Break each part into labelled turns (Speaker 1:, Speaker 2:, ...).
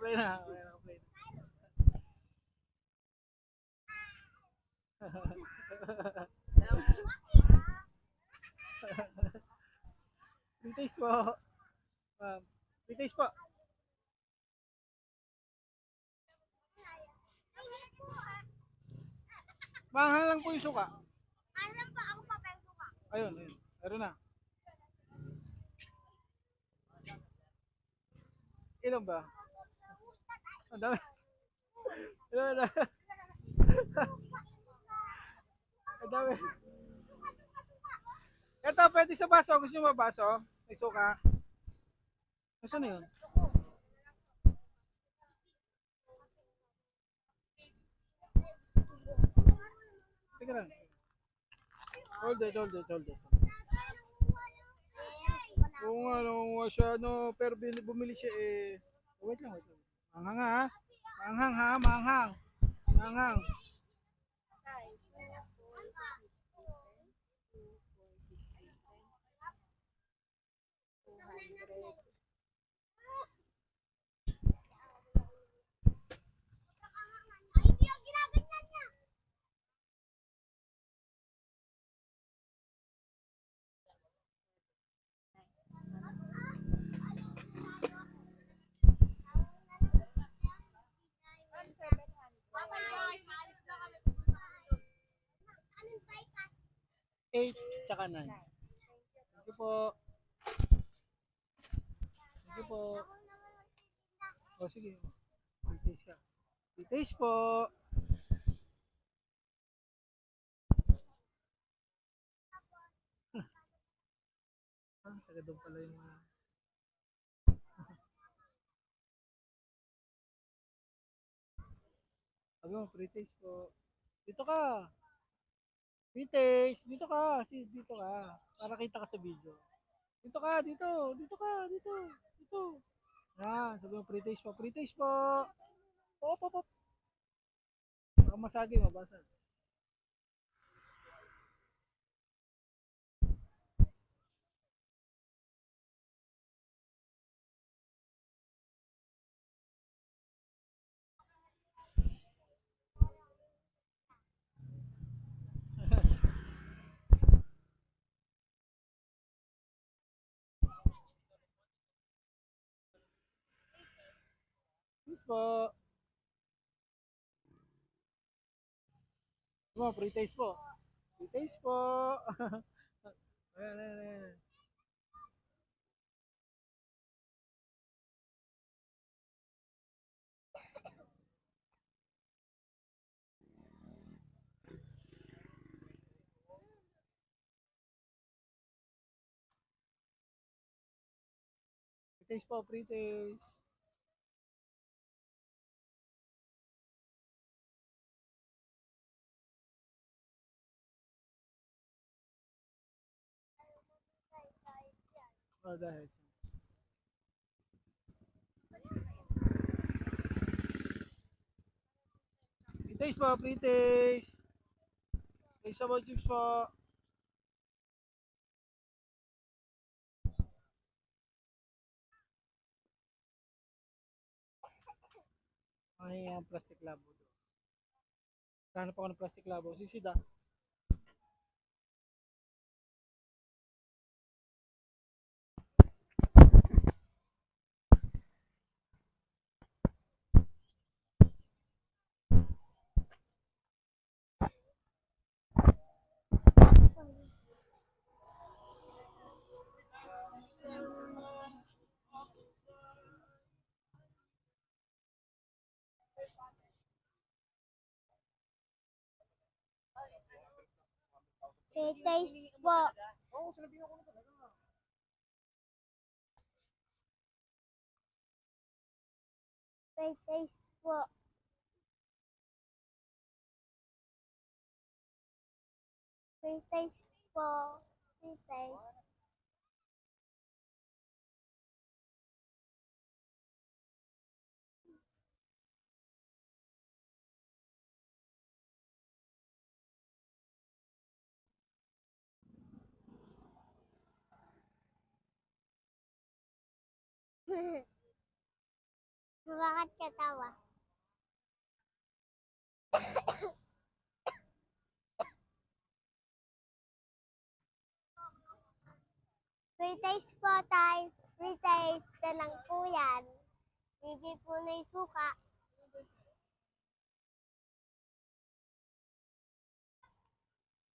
Speaker 1: Okay na, okay na, okay na. British po. Ma'am. British po. Mahal lang po yung suka. Ayun, ayun. Meron na. Ilan ba? Ang dami. Ilan na? Ang dami. Ito, pwede sa baso. Gusto mo baso? May suka. Gusto na yun? Teka lang. Hold it, hold it, hold it. Oo nga, no, siya, no, pero bumili siya eh. Wait lang, wait lang. Manghang ha? Manghang ha? Manghang. Manghang. Eight, tsaka nine. Thank you po. Thank you po. O sige. British ka. British po. Ah, taga doon pala yung mga... Sabi mo, British po. Dito ka. British, dito ka. Dito ka. Para kita ka sa video. Dito ka, dito. Dito ka, dito. Dito. Yan, sabi mo, British po. British po. Pop, pop, pop. Baka masagi, mabasa. Yes po. Sabi mo, British po. British po. Ayan, ayan, ayan. British po, British. Oh, dahil. British po, British. British po, chips po. Ay, ang plastic labo. Hanap ako ng plastic labo. Sisida.
Speaker 2: Taste po.
Speaker 1: Oo, sinabihan ko na talaga.
Speaker 2: Taste po. Taste po. Taste. Bakit ka tawa? Free taste po tayo. Free taste na lang po yan. Hindi po na yung suka.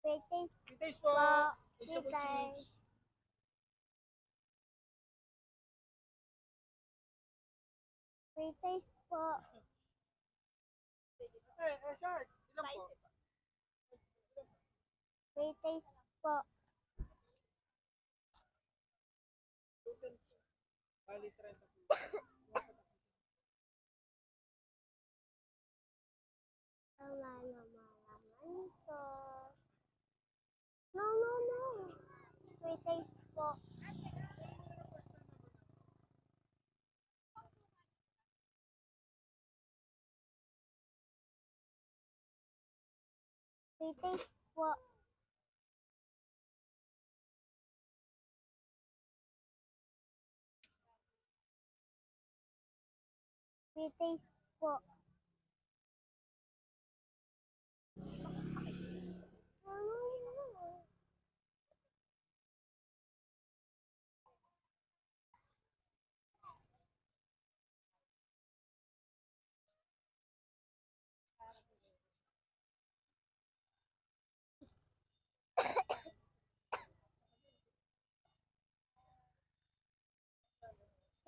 Speaker 2: Free taste
Speaker 1: Details po.
Speaker 2: po.
Speaker 1: Isa
Speaker 2: Free
Speaker 1: po chips.
Speaker 2: taste. Free taste po.
Speaker 1: Short. Ilan po?
Speaker 2: Free taste po.
Speaker 1: Bali, 30 po.
Speaker 2: Tama naman po. No, no, no. Free taste po. Free taste po. Free taste po.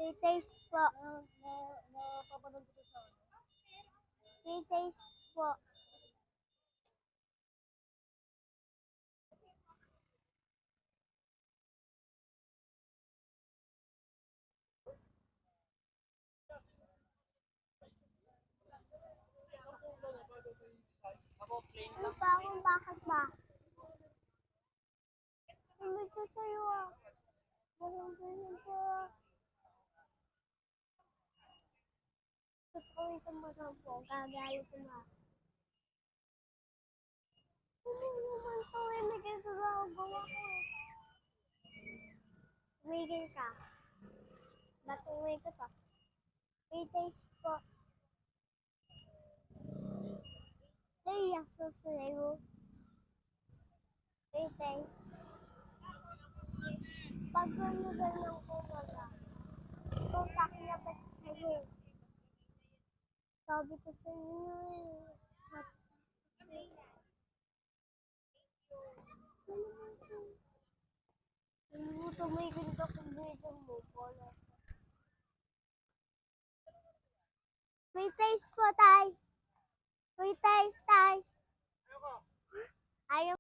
Speaker 2: Free taste po.
Speaker 1: Napapanood ko sa
Speaker 2: Free taste po. Ano ba kung bakit ba? Hindi ko sa'yo ah. Walang ganyan po. Totoo ito mo lang po. Gagalit ko na. Ano naman to eh? May ginagawa ko eh. Tumigil ka. Natuloy ko to. Free taste po. Naiyak sa sa'yo. Free taste. Pag ganyan ko wala. Ito sa akin na ba't sa'yo? Sabi ko sa inyo eh. Tumigil ka kung video mo. Free taste po tayo. Free taste